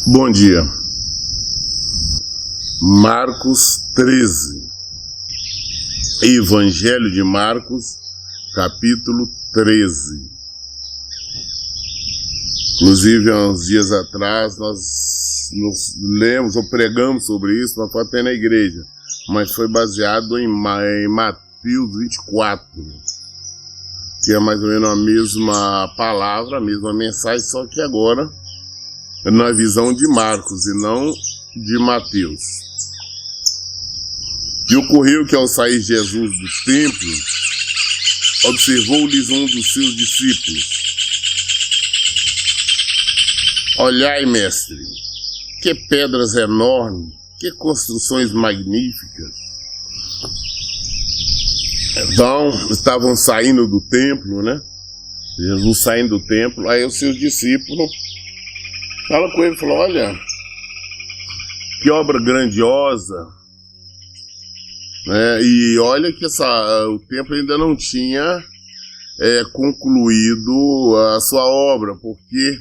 Bom dia. Marcos 13. Evangelho de Marcos, capítulo 13. Inclusive, há uns dias atrás, nós nos lemos ou pregamos sobre isso, mas foi até na igreja. Mas foi baseado em Mateus 24, que é mais ou menos a mesma palavra, a mesma mensagem, só que agora na visão de Marcos e não de Mateus. E ocorreu que ao sair Jesus do templo, observou-lhes um dos seus discípulos. Olhai, mestre, que pedras enormes, que construções magníficas. Então, estavam saindo do templo, né? Jesus saindo do templo, aí os seus discípulos fala com ele, falou, olha, que obra grandiosa, né? E olha que o templo ainda não tinha concluído a sua obra, porque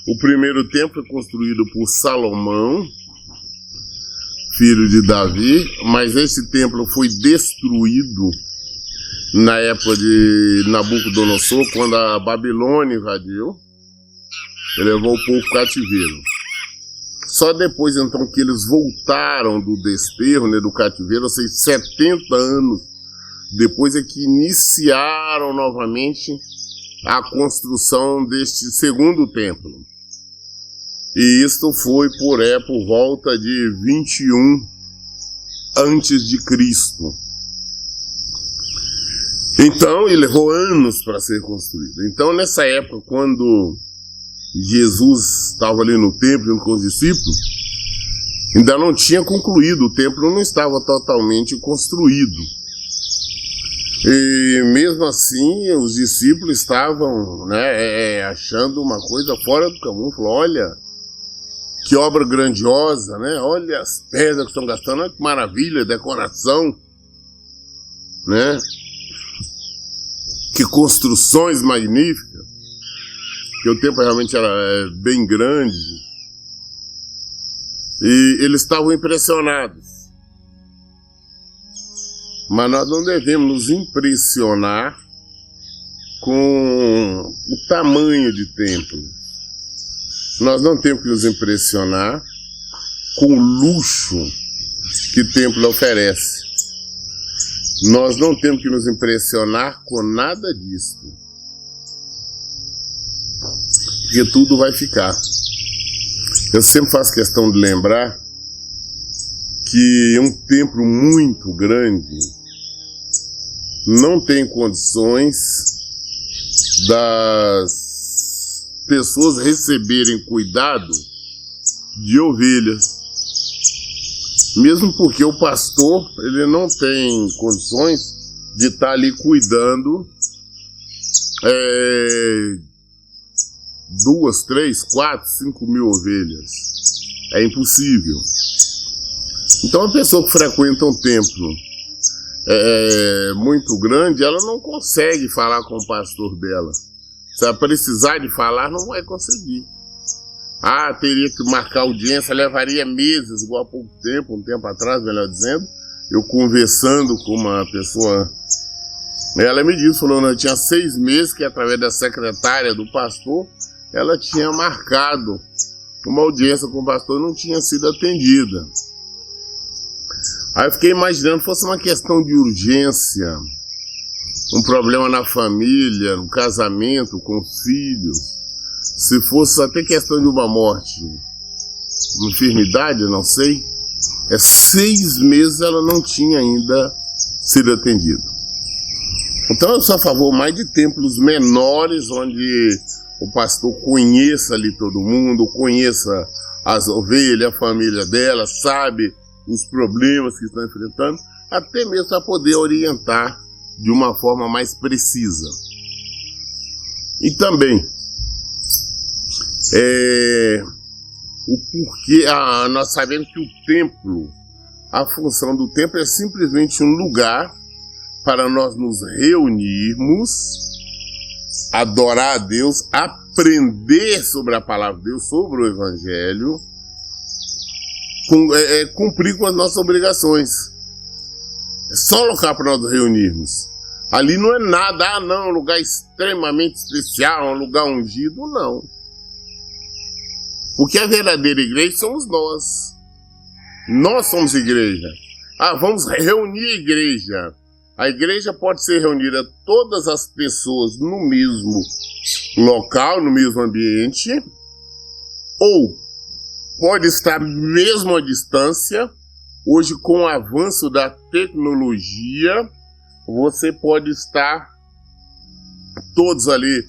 o primeiro templo foi construído por Salomão, filho de Davi, mas esse templo foi destruído na época de Nabucodonosor, quando a Babilônia invadiu. Ele levou o povo cativeiro. Só depois, então, que eles voltaram do desterro, né, do cativeiro, ou seja, 70 anos depois, é que iniciaram novamente a construção deste segundo templo. E isto foi por volta de 21 antes de Cristo. Então, ele levou anos para ser construído. Então, nessa época, quando Jesus estava ali no templo com os discípulos, ainda não tinha concluído, o templo não estava totalmente construído. E mesmo assim, os discípulos estavam achando uma coisa fora do comum. Falou, olha, que obra grandiosa, né? Olha as pedras que estão gastando, olha que maravilha, decoração, né? Que construções magníficas. Porque o tempo realmente era bem grande, e eles estavam impressionados. Mas nós não devemos nos impressionar com o tamanho de templo. Nós não temos que nos impressionar com o luxo que o templo oferece. Nós não temos que nos impressionar com nada disso. Porque tudo vai ficar. Eu sempre faço questão de lembrar que um templo muito grande não tem condições das pessoas receberem cuidado de ovelhas. Mesmo porque o pastor, ele não tem condições de estar ali cuidando 2, 3, 4, 5 mil ovelhas. É impossível. Então, a pessoa que frequenta um templo muito grande, ela não consegue falar com o pastor dela. Se ela precisar de falar, não vai conseguir. Teria que marcar audiência, levaria meses, igual há pouco tempo, um tempo atrás, melhor dizendo, eu conversando com uma pessoa. Ela me disse, falou, eu tinha 6 meses que através da secretária do pastor, ela tinha marcado uma audiência com o pastor e não tinha sido atendida. Aí eu fiquei imaginando, fosse uma questão de urgência, um problema na família, no casamento, com os filhos, se fosse até questão de uma morte, uma enfermidade, eu não sei, 6 meses ela não tinha ainda sido atendida. Então eu sou a favor mais de templos menores, onde o pastor conheça ali todo mundo, conheça as ovelhas, a família dela, sabe os problemas que estão enfrentando, até mesmo para poder orientar de uma forma mais precisa. E também, o porquê, nós sabemos que o templo, a função do templo é simplesmente um lugar para nós nos reunirmos, adorar a Deus, aprender sobre a palavra de Deus, sobre o Evangelho, cumprir com as nossas obrigações. É só local para nós reunirmos. Ali não é nada, não, um lugar extremamente especial, um lugar ungido, não. Porque a verdadeira igreja somos nós. Nós somos igreja. Vamos reunir a igreja. A igreja pode ser reunida todas as pessoas no mesmo local, no mesmo ambiente, ou pode estar mesmo à distância. Hoje, com o avanço da tecnologia, você pode estar todos ali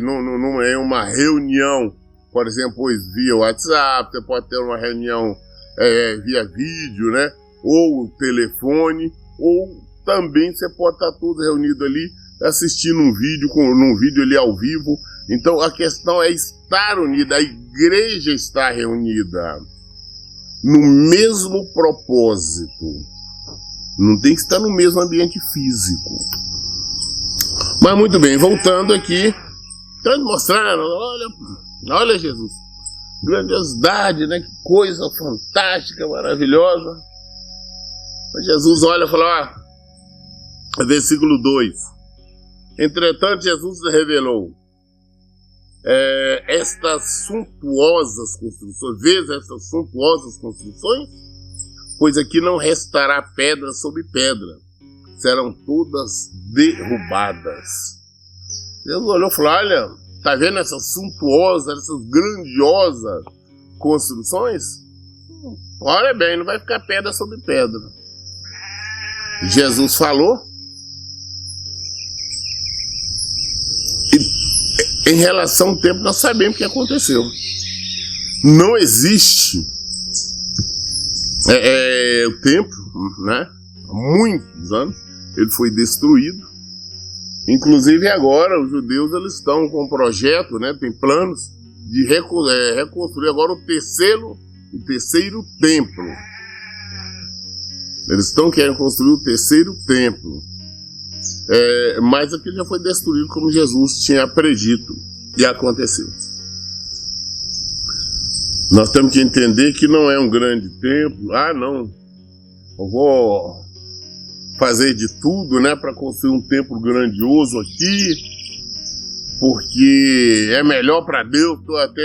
em uma reunião, por exemplo, via WhatsApp, você pode ter uma reunião via vídeo, né? Ou telefone, ou também você pode estar todos reunidos ali assistindo um vídeo ali ao vivo. Então a questão é estar unida, a igreja está reunida no mesmo propósito. Não tem que estar no mesmo ambiente físico. Mas muito bem, voltando aqui, mostrando, olha Jesus, grandiosidade, né? Que coisa fantástica, maravilhosa. Mas Jesus olha e fala, versículo 2. Entretanto, Jesus revelou estas suntuosas construções, pois aqui não restará pedra sobre pedra, serão todas derrubadas. Jesus olhou e falou, olha, tá vendo essas suntuosas, essas grandiosas construções? Olha bem, não vai ficar pedra sobre pedra. Jesus falou. E em relação ao tempo, nós sabemos o que aconteceu. Não existe o templo, né? Há muitos anos ele foi destruído. Inclusive agora os judeus eles estão com um projeto, né? Tem planos de reconstruir agora o terceiro templo. Eles estão querendo construir o terceiro templo. Mas aquilo já foi destruído como Jesus tinha predito. E aconteceu. Nós temos que entender que não é um grande templo. Não. Eu vou fazer de tudo, né, para construir um templo grandioso aqui. Porque é melhor para Deus.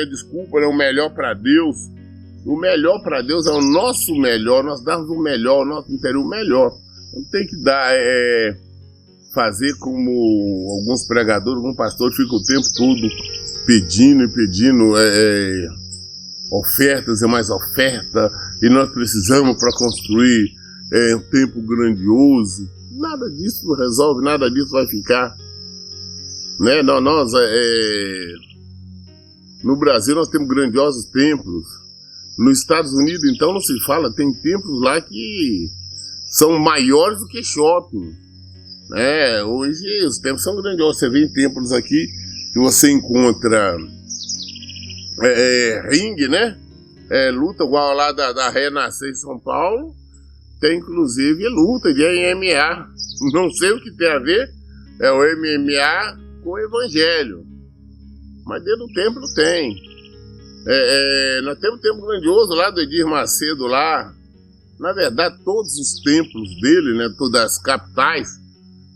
Desculpa, é o melhor para Deus. O melhor para Deus é o nosso melhor. Nós damos o melhor, o nosso interior o melhor. Não tem que dar, fazer como alguns pregadores, alguns pastores ficam o tempo todo pedindo ofertas e mais oferta. E nós precisamos para construir um templo grandioso. Nada disso resolve, nada disso vai ficar. Né? No Brasil nós temos grandiosos templos. Nos Estados Unidos, então, não se fala, tem templos lá que são maiores do que shopping. Né? Hoje os templos são grandiosos. Você vê em templos aqui que você encontra ringue, né? Luta igual lá da Renascer em São Paulo. Tem inclusive luta de MMA. Não sei o que tem a ver o MMA com o Evangelho. Mas dentro do templo tem. Nós temos um templo grandioso lá do Edir Macedo lá. Na verdade, todos os templos dele, né, todas as capitais,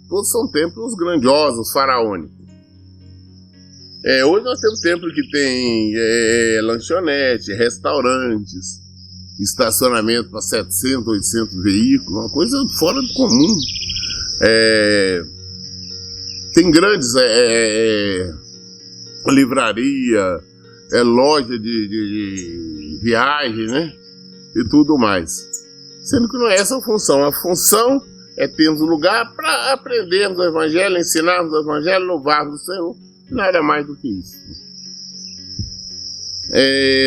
todos são templos grandiosos, faraônicos. Hoje nós temos templo que tem lanchonete, restaurantes, estacionamento para 700, 800 veículos, uma coisa fora do comum. Tem grandes livraria, loja de viagem, né? E tudo mais. Sendo que não é essa a função. A função é termos um lugar para aprendermos o Evangelho, ensinarmos o Evangelho, louvarmos o Senhor. Nada mais do que isso.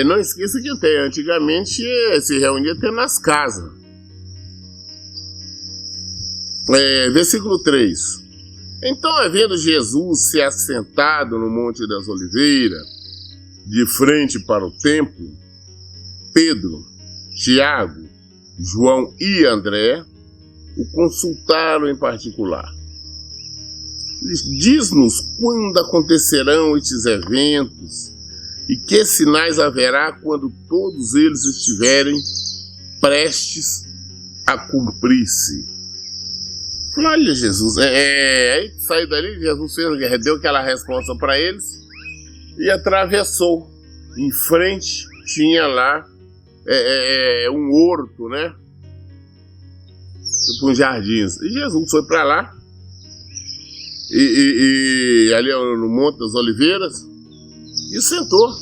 Não esqueça que até antigamente se reunia até nas casas. Versículo 3. Então, havendo Jesus se assentado no Monte das Oliveiras, de frente para o templo, Pedro, Tiago, João e André o consultaram em particular. Diz-nos quando acontecerão estes eventos e que sinais haverá quando todos eles estiverem prestes a cumprir-se. Olha, Jesus, aí saiu dali, Jesus deu aquela resposta para eles e atravessou. Em frente tinha lá um horto, né? Tipo uns jardins. E Jesus foi para lá, e ali no Monte das Oliveiras, e sentou.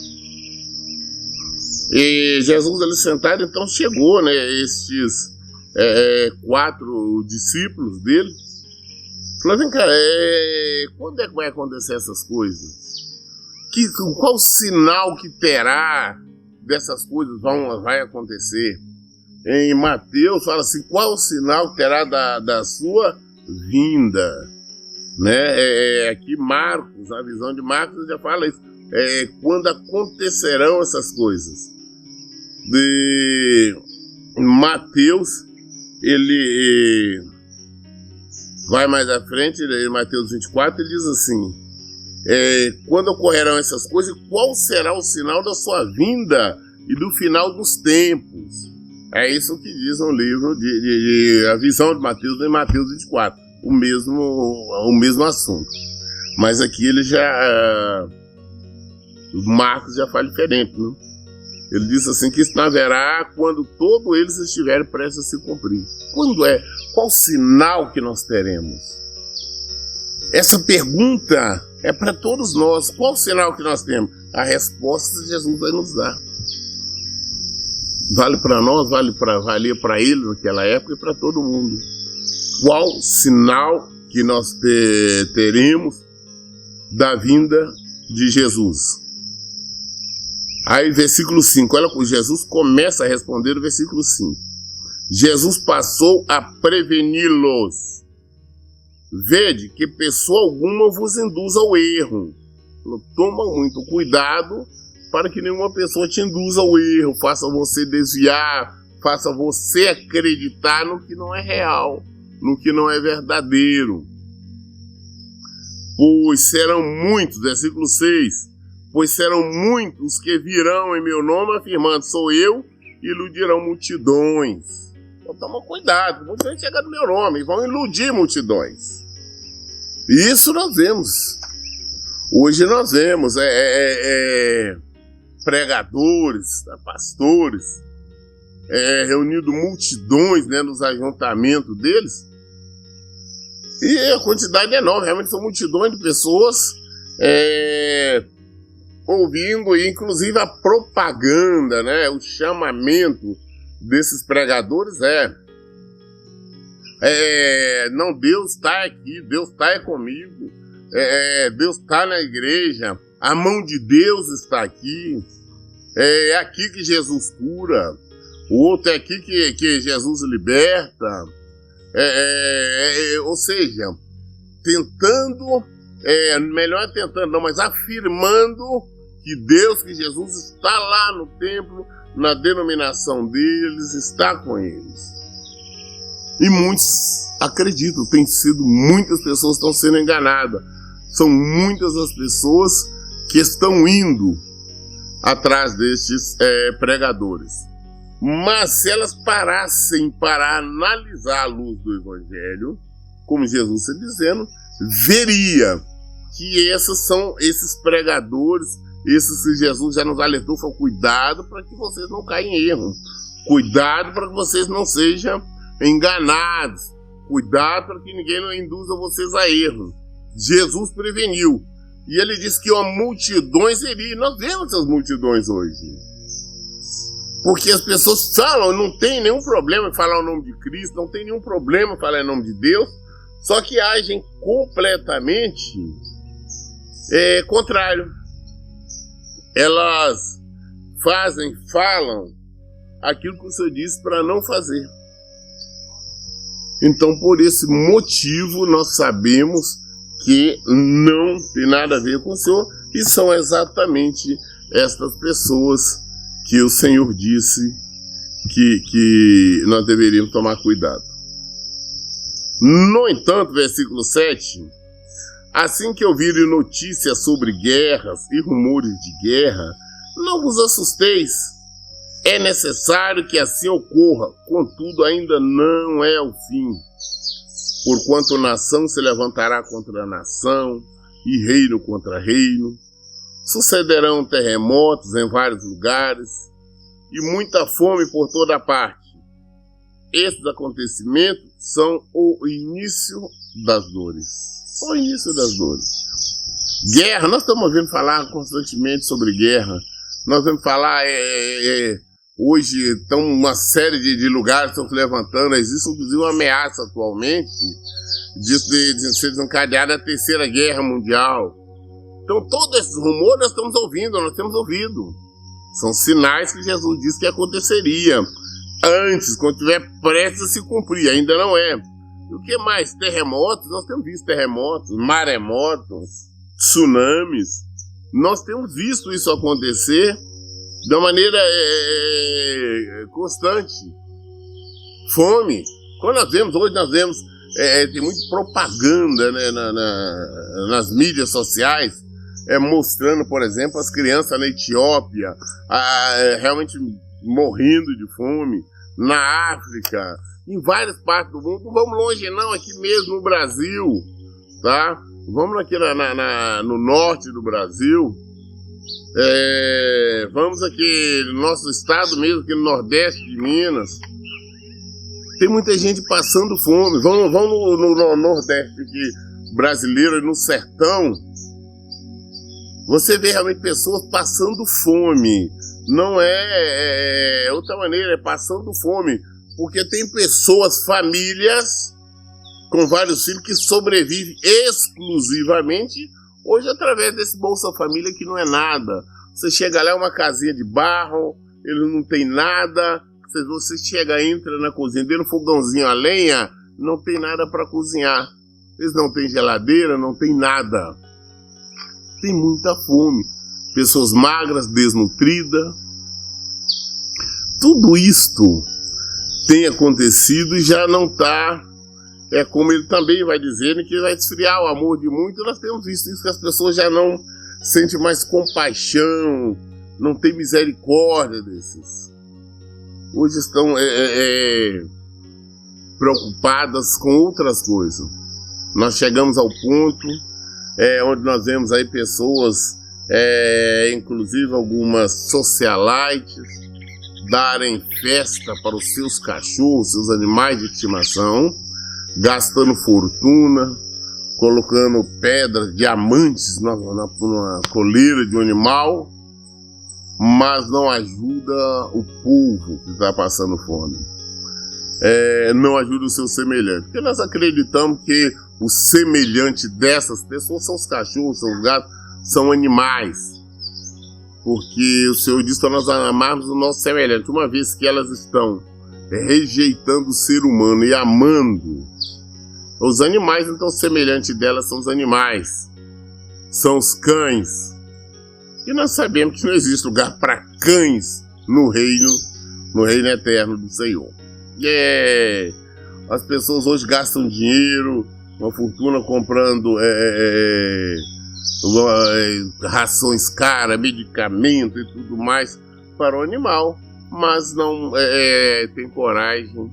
E Jesus ali sentado, então chegou, né, estes 4 discípulos dele. Falou: vem cá, quando é que vai acontecer essas coisas? Qual sinal que terá dessas coisas vai acontecer? Em Mateus fala assim: qual o sinal que terá da sua vinda? Né? Aqui Marcos, a visão de Marcos já fala isso. Quando acontecerão essas coisas. De Mateus, ele vai mais à frente, em Mateus 24, ele diz assim: quando ocorrerão essas coisas, qual será o sinal da sua vinda e do final dos tempos? É isso que diz no livro a visão de Mateus, em Mateus 24, o mesmo assunto. Mas aqui ele Marcos já fala diferente, né? Ele diz assim que isso haverá quando todos eles estiverem prestes a se cumprir. Quando é? Qual sinal que nós teremos? Essa pergunta é para todos nós. Qual sinal que nós temos? A resposta Jesus vai nos dar. Vale para nós, valia para ele naquela época e para todo mundo. Qual sinal que nós teremos da vinda de Jesus? Aí, versículo 5, olha, Jesus começa a responder no versículo 5. Jesus passou a preveni-los. Vede que pessoa alguma vos induz ao erro. Toma muito cuidado para que nenhuma pessoa te induza ao erro, faça você desviar, faça você acreditar no que não é real, no que não é verdadeiro. Pois serão muitos, versículo 6, pois serão muitos que virão em meu nome afirmando: sou eu, e iludirão multidões. Então toma cuidado, muita gente chega no meu nome e vão iludir multidões. Isso nós vemos. Hoje nós vemos pregadores, pastores, reunindo multidões, né, nos ajuntamentos deles. E a quantidade é enorme, realmente são multidões de pessoas ouvindo, e inclusive a propaganda, né, o chamamento desses pregadores não, Deus está aqui, Deus está comigo, Deus está na igreja, a mão de Deus está aqui, é aqui que Jesus cura, o outro é aqui que Jesus liberta, ou seja, tentando, melhor tentando não, mas afirmando que Deus, que Jesus está lá no templo, na denominação deles, está com eles. E muitos acreditam, tem sido, muitas pessoas estão sendo enganadas. São muitas as pessoas que estão indo atrás destes pregadores. Mas se elas parassem para analisar a luz do Evangelho, como Jesus está dizendo, veria que esses pregadores, esses que Jesus já nos alertou, falou: cuidado para que vocês não caiam em erro, cuidado para que vocês não sejam enganados, cuidado para que ninguém não induza vocês a erro. Jesus preveniu, e ele disse que multidões iriam. Nós vemos essas multidões hoje, porque as pessoas falam, não tem nenhum problema em falar o nome de Cristo, não tem nenhum problema em falar o nome de Deus, só que agem completamente contrário. Elas falam aquilo que o Senhor disse para não fazer. Então, por esse motivo, nós sabemos que não tem nada a ver com o Senhor, e são exatamente estas pessoas que o Senhor disse que nós deveríamos tomar cuidado. No entanto, versículo 7, Assim que ouvirem notícias sobre guerras e rumores de guerra, não vos assusteis. É necessário que assim ocorra, contudo ainda não é o fim. Porquanto nação se levantará contra nação e reino contra reino. Sucederão terremotos em vários lugares e muita fome por toda parte. Esses acontecimentos são o início das dores. O início das dores. Guerra, nós estamos ouvindo falar constantemente sobre guerra. Nós vamos falar, hoje estão uma série de lugares que estão se levantando. Existe inclusive uma ameaça atualmente de ser desencadeada a Terceira Guerra Mundial. Então todos esses rumores nós temos ouvido. São sinais que Jesus disse que aconteceria antes, quando estiver prestes a se cumprir. Ainda não é. E o que mais? Terremotos, nós temos visto terremotos, maremotos, tsunamis. Nós temos visto isso acontecer de uma maneira constante. Fome. Quando nós vemos, tem muita propaganda, né, nas mídias sociais, mostrando, por exemplo, as crianças na Etiópia realmente morrendo de fome, na África, em várias partes do mundo. Não vamos longe não, aqui mesmo no Brasil, tá? Vamos aqui no norte do Brasil, vamos aqui no nosso estado mesmo, aqui no nordeste de Minas. Tem muita gente passando fome. Vamos no nordeste aqui brasileiro, no sertão. Você vê realmente pessoas passando fome. Não é outra maneira, é passando fome. Porque tem pessoas, famílias, com vários filhos, que sobrevivem exclusivamente, hoje, através desse Bolsa Família, que não é nada. Você chega lá, é uma casinha de barro, ele não tem nada. Você chega, entra na cozinha, dentro do fogãozinho a lenha, não tem nada para cozinhar. Eles não têm geladeira, não tem nada. Tem muita fome. Pessoas magras, desnutridas. Tudo isto tem acontecido e já não está, como ele também vai dizer, que vai esfriar o amor de muitos. Nós temos visto isso, que as pessoas já não sentem mais compaixão, não tem misericórdia desses. Hoje estão preocupadas com outras coisas. Nós chegamos ao ponto onde nós vemos aí pessoas, inclusive algumas socialites, darem festa para os seus cachorros, seus animais de estimação, gastando fortuna, colocando pedras, diamantes na coleira de um animal, mas não ajuda o povo que está passando fome. Não ajuda o seu semelhante. Porque nós acreditamos que o semelhante dessas pessoas são os cachorros, são os gatos, são animais. Porque o Senhor disse para nós amarmos o nosso semelhante. Uma vez que elas estão rejeitando o ser humano e amando os animais, então o semelhante delas são os animais, são os cães. E nós sabemos que não existe lugar para cães no reino eterno do Senhor. As pessoas hoje gastam dinheiro, uma fortuna comprando rações caras, medicamento e tudo mais para o animal, mas não tem coragem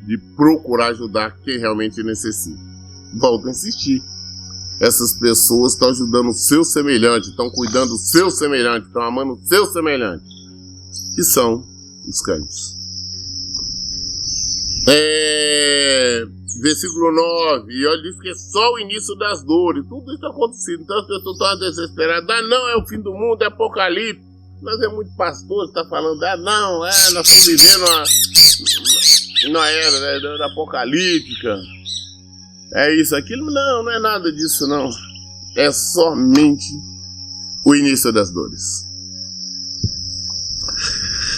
de procurar ajudar quem realmente necessita. Volto a insistir. Essas pessoas estão ajudando o seu semelhante, estão cuidando do seu semelhante, estão amando o seu semelhante, que são os cães. Versículo 9, e olha, diz que é só o início das dores. Tudo isso está acontecendo, então as pessoas estão desesperadas. Não, é o fim do mundo, é apocalipse. Nós muito pastor que está falando, nós estamos vivendo na era da apocalíptica. É isso, aquilo. Não é nada disso, não. É somente o início das dores.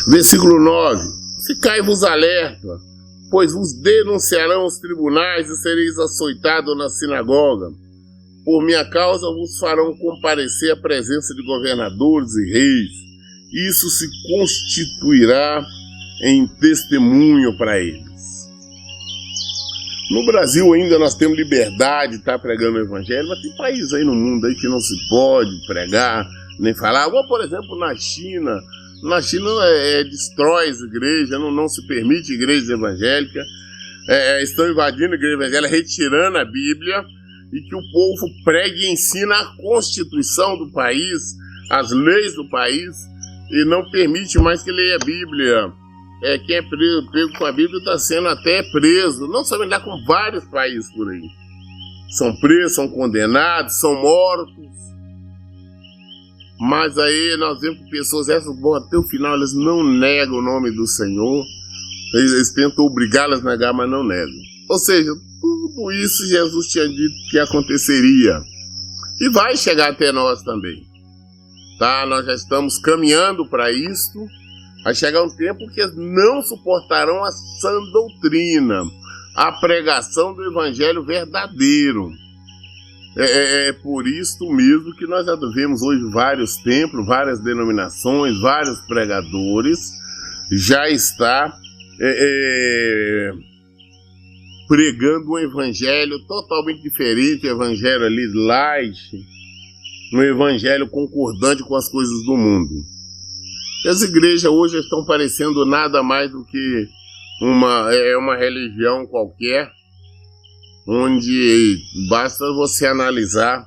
Versículo 9, ficai-vos alerta, pois vos denunciarão os tribunais e sereis açoitados na sinagoga. Por minha causa vos farão comparecer à presença de governadores e reis. Isso se constituirá em testemunho para eles. No Brasil ainda nós temos liberdade de estar pregando o evangelho, mas tem países aí no mundo aí que não se pode pregar, nem falar. Igual, por exemplo, na China. Na China destrói as igrejas, não se permite igreja evangélica. Estão invadindo a igreja evangélica, retirando a Bíblia, e que o povo pregue e ensina a Constituição do país, as leis do país, e não permite mais que leia a Bíblia. Quem é pego com a Bíblia está sendo até preso. Não sabe andar com vários países por aí. São presos, são condenados, são mortos. Mas aí nós vemos que pessoas essas, até o final, elas não negam o nome do Senhor. Eles tentam obrigá-las a negar, mas não negam. Ou seja, tudo isso Jesus tinha dito que aconteceria. E vai chegar até nós também. Tá? Nós já estamos caminhando para isto. Vai chegar um tempo que eles não suportarão a sã doutrina, a pregação do evangelho verdadeiro. É por isso mesmo que nós já vemos hoje vários templos, várias denominações, vários pregadores já está pregando um evangelho totalmente diferente, um evangelho ali light, um evangelho concordante com as coisas do mundo. E as igrejas hoje estão parecendo nada mais do que uma religião qualquer, onde basta você analisar.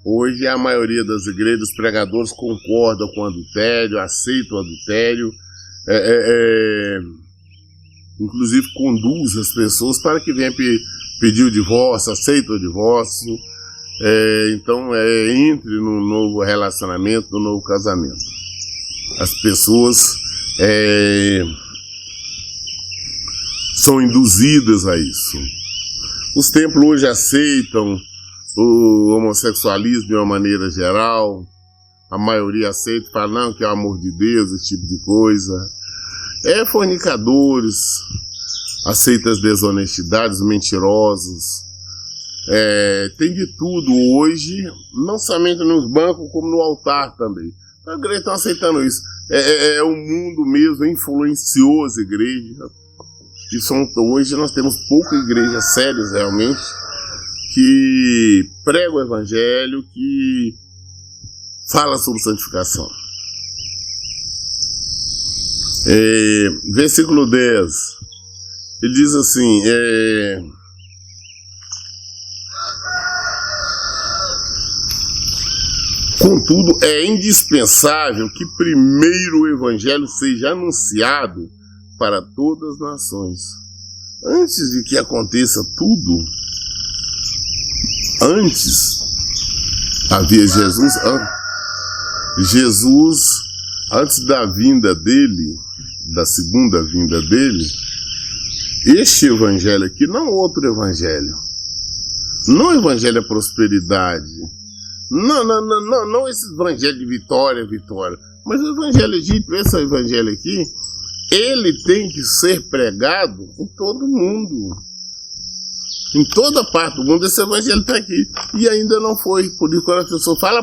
Hoje a maioria das igrejas, os pregadores concordam com o adultério, aceitam o adultério, inclusive conduz as pessoas para que venham pedir o divórcio, aceitam o divórcio, então entre num novo relacionamento, num novo casamento. As pessoas são induzidas a isso. Os templos hoje aceitam o homossexualismo de uma maneira geral. A maioria aceita e fala, não, que é o amor de Deus, esse tipo de coisa. Fornicadores, aceitam as desonestidades, mentirosos. Tem de tudo hoje, não somente nos bancos, como no altar também. A igreja está aceitando isso. O mundo mesmo influenciou as igrejas. Hoje nós temos poucas igrejas sérias realmente que pregam o evangelho, que fala sobre santificação. Versículo 10, ele diz assim, contudo, é indispensável que primeiro o evangelho seja anunciado para todas as nações. Antes de que aconteça tudo, antes havia Jesus, antes da vinda dele, da segunda vinda dele, este evangelho aqui, não outro evangelho, não o evangelho da prosperidade, não esse evangelho de vitória, mas o evangelho egípcio, esse evangelho aqui, ele tem que ser pregado em todo mundo. Em toda parte do mundo esse evangelho está aqui. E ainda não foi. Por isso quando as pessoas falam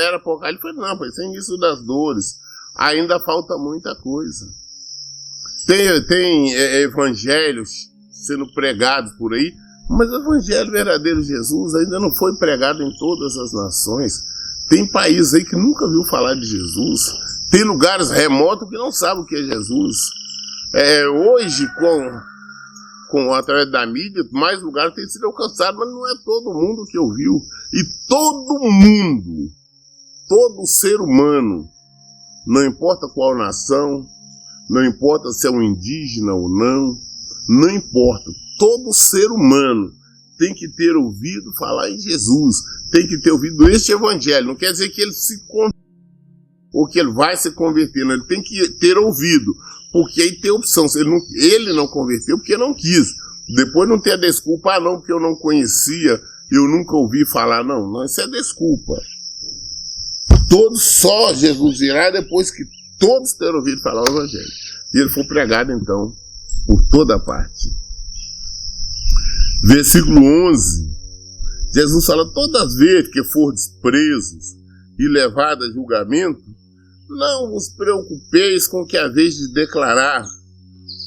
era apocalipse, não, foi sem isso das dores. Ainda falta muita coisa. Tem evangelhos sendo pregados por aí, mas o evangelho verdadeiro de Jesus ainda não foi pregado em todas as nações. Tem países aí que nunca viu falar de Jesus. Tem lugares remotos que não sabem o que é Jesus. Hoje, através da mídia, mais lugares têm sido alcançados, mas não é todo mundo que ouviu. E todo mundo, todo ser humano, não importa qual nação, não importa se é um indígena ou não importa. Todo ser humano tem que ter ouvido falar em Jesus, tem que ter ouvido este evangelho. Não quer dizer que ele se ou que ele vai se converter, não. Ele tem que ter ouvido, porque aí tem opção. Ele não converteu porque não quis. Depois não tem a desculpa, não, porque eu não conhecia, eu nunca ouvi falar, não, isso é desculpa. Só Jesus virá depois que todos terão ouvido falar o evangelho. E ele foi pregado, então, por toda parte. Versículo 11, Jesus fala, todas as vezes que fordes presos e levados a julgamento, não vos preocupeis com o que haveis de declarar,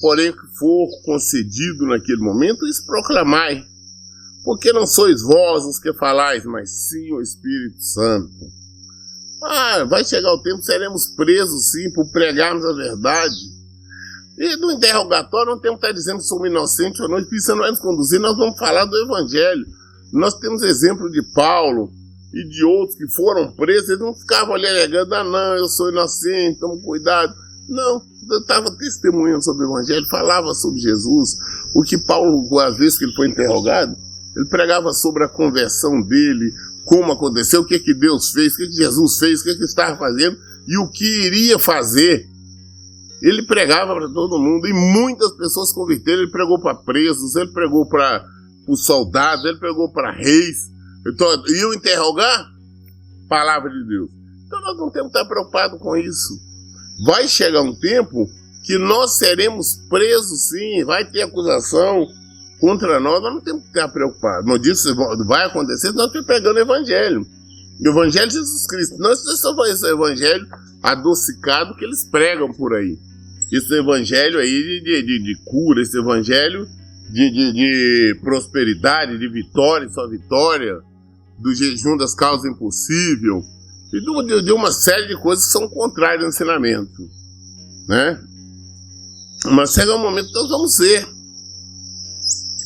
porém que for concedido naquele momento, isso proclamai. Porque não sois vós os que falais, mas sim o Espírito Santo. Vai chegar o tempo, seremos presos sim, por pregarmos a verdade. E no interrogatório não temos que estar dizendo que somos inocentes ou não, isso não vai nos conduzir, nós vamos falar do Evangelho. Nós temos exemplo de Paulo e de outros que foram presos, eles não ficavam ali alegando, não, eu sou inocente, tome cuidado. Não, eu estava testemunhando sobre o Evangelho, falava sobre Jesus. O que Paulo, às vezes que ele foi interrogado, ele pregava sobre a conversão dele, como aconteceu, o que Deus fez, o que Jesus fez, o que estava fazendo e o que iria fazer. Ele pregava para todo mundo e muitas pessoas se converteram. Ele pregou para presos, ele pregou para os soldados, ele pregou para reis. Então, iam interrogar? Palavra de Deus. Então nós não temos que estar preocupados com isso. Vai chegar um tempo que nós seremos presos sim, vai ter acusação contra nós não temos que estar preocupados. Não disso vai acontecer, nós estamos pregando o Evangelho. O Evangelho de Jesus Cristo. Não é só esse Evangelho adocicado que eles pregam por aí. Esse Evangelho aí de cura, esse Evangelho de prosperidade, de vitória, só vitória, do jejum das causas impossíveis, e de uma série de coisas que são contrárias ao ensinamento. Né? Mas chega um momento que nós vamos ser.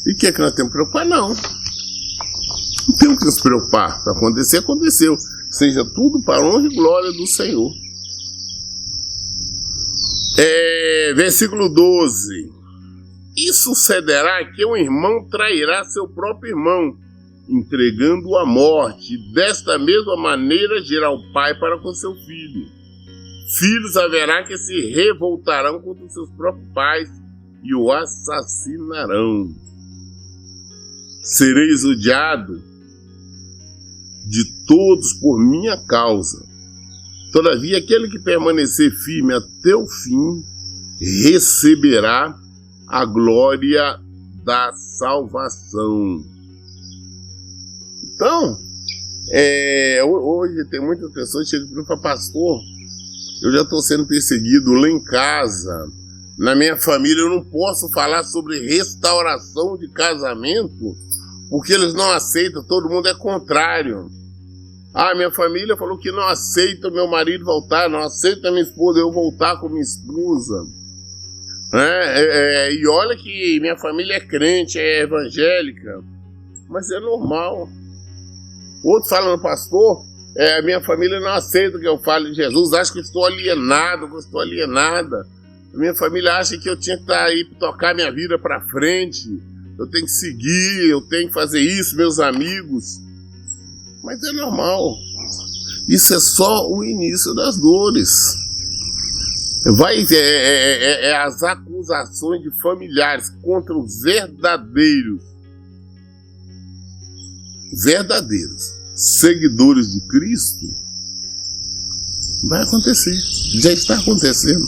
E o que é que nós temos que preocupar? Não. Não temos que nos preocupar. Se acontecer, aconteceu. Seja tudo para a honra e glória do Senhor. Versículo 12. E sucederá que um irmão trairá seu próprio irmão, entregando-o à morte. E desta mesma maneira dirá o pai para com seu filho. Filhos haverá que se revoltarão contra os seus próprios pais e o assassinarão. Sereis odiado de todos por minha causa. Todavia, aquele que permanecer firme até o fim, receberá a glória da salvação. Então, hoje tem muitas pessoas que chegam para mim e falam, pastor, eu já estou sendo perseguido lá em casa, na minha família eu não posso falar sobre restauração de casamento, porque eles não aceitam, todo mundo é contrário. Minha família falou que não aceita o meu marido voltar, não aceita a minha esposa eu voltar com minha esposa. E olha que minha família é crente, é evangélica, mas é normal. Outros falam, pastor, a minha família não aceita que eu fale de Jesus, acha que eu estou alienado, que eu estou alienada. A minha família acha que eu tinha que estar aí para tocar minha vida para frente, eu tenho que seguir, eu tenho que fazer isso, meus amigos. Mas é normal. Isso é só o início das dores. As acusações de familiares contra os verdadeiros seguidores de Cristo. Vai acontecer. Já está acontecendo.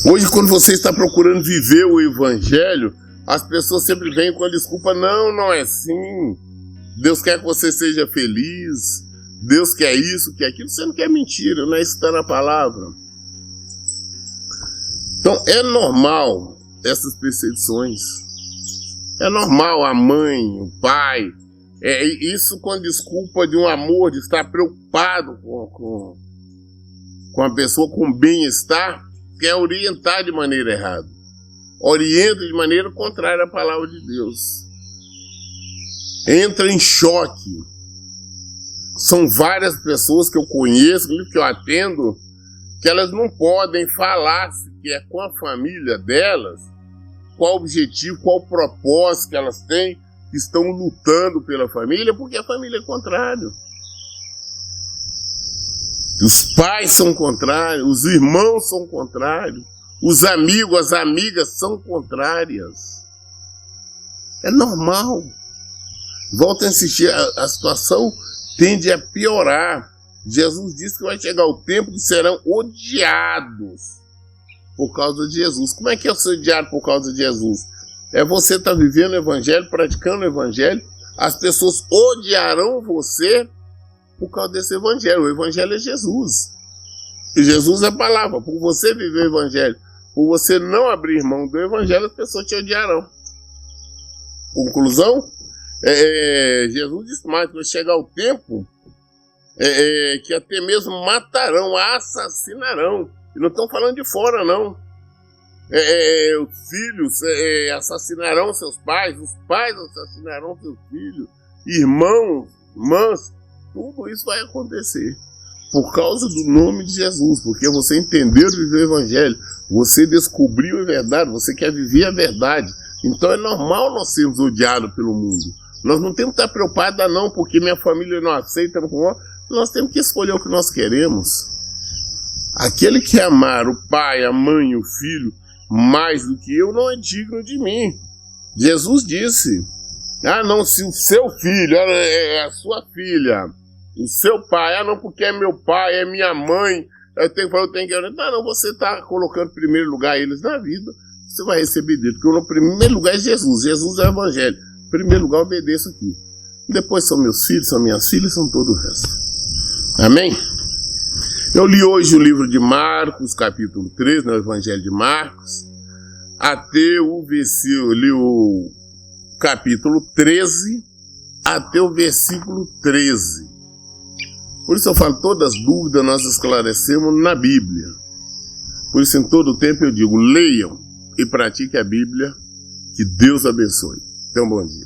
Hoje, quando você está procurando viver o Evangelho, as pessoas sempre vêm com a desculpa, não é assim. Deus quer que você seja feliz, Deus quer isso, quer aquilo, você não quer mentira, não é isso que está na palavra. Então é normal essas perseguições, é normal a mãe, o pai, isso com a desculpa de um amor, de estar preocupado com a pessoa, com o bem-estar, quer orientar de maneira errada, orienta de maneira contrária à palavra de Deus. Entra em choque. São várias pessoas que eu conheço, que eu atendo, que elas não podem falar se é com a família delas, qual o objetivo, qual o propósito que elas têm, que estão lutando pela família, porque a família é contrário. Os pais são contrários, os irmãos são contrários, os amigos, as amigas são contrárias. É normal. Volta a insistir, a situação tende a piorar. Jesus disse que vai chegar o tempo que serão odiados por causa de Jesus. Como é que é ser odiado por causa de Jesus? É você estar vivendo o Evangelho, praticando o Evangelho, as pessoas odiarão você por causa desse Evangelho. O Evangelho é Jesus. E Jesus é a palavra. Por você viver o Evangelho, por você não abrir mão do evangelho, as pessoas te odiarão. Conclusão, Jesus disse mais, quando chegar o tempo, que até mesmo matarão, assassinarão. E não estão falando de fora, não. Os filhos assassinarão seus pais, os pais assassinarão seus filhos, irmãos, irmãs, tudo isso vai acontecer por causa do nome de Jesus, porque você entendeu e viveu o evangelho, você descobriu a verdade, você quer viver a verdade. Então é normal nós sermos odiados pelo mundo. Nós não temos que estar preocupados, não, porque minha família não aceita, nós temos que escolher o que nós queremos. Aquele que amar o pai, a mãe, o filho mais do que eu não é digno de mim. Jesus disse, não, se o seu filho é a sua filha, o seu pai, não, porque é meu pai, é minha mãe, eu tenho que... Não, você está colocando em primeiro lugar eles na vida, você vai receber dele, porque no primeiro lugar é Jesus, Jesus é o evangelho. Em primeiro lugar, eu obedeço aqui. Depois são meus filhos, são minhas filhas, são todo o resto. Amém? Eu li hoje o livro de Marcos, capítulo 3, no Evangelho de Marcos, até o versículo, li o capítulo 13, até o versículo 13. Por isso eu falo, todas as dúvidas nós esclarecemos na Bíblia. Por isso em todo tempo eu digo, leiam e pratiquem a Bíblia, que Deus abençoe. Tenham um bom dia.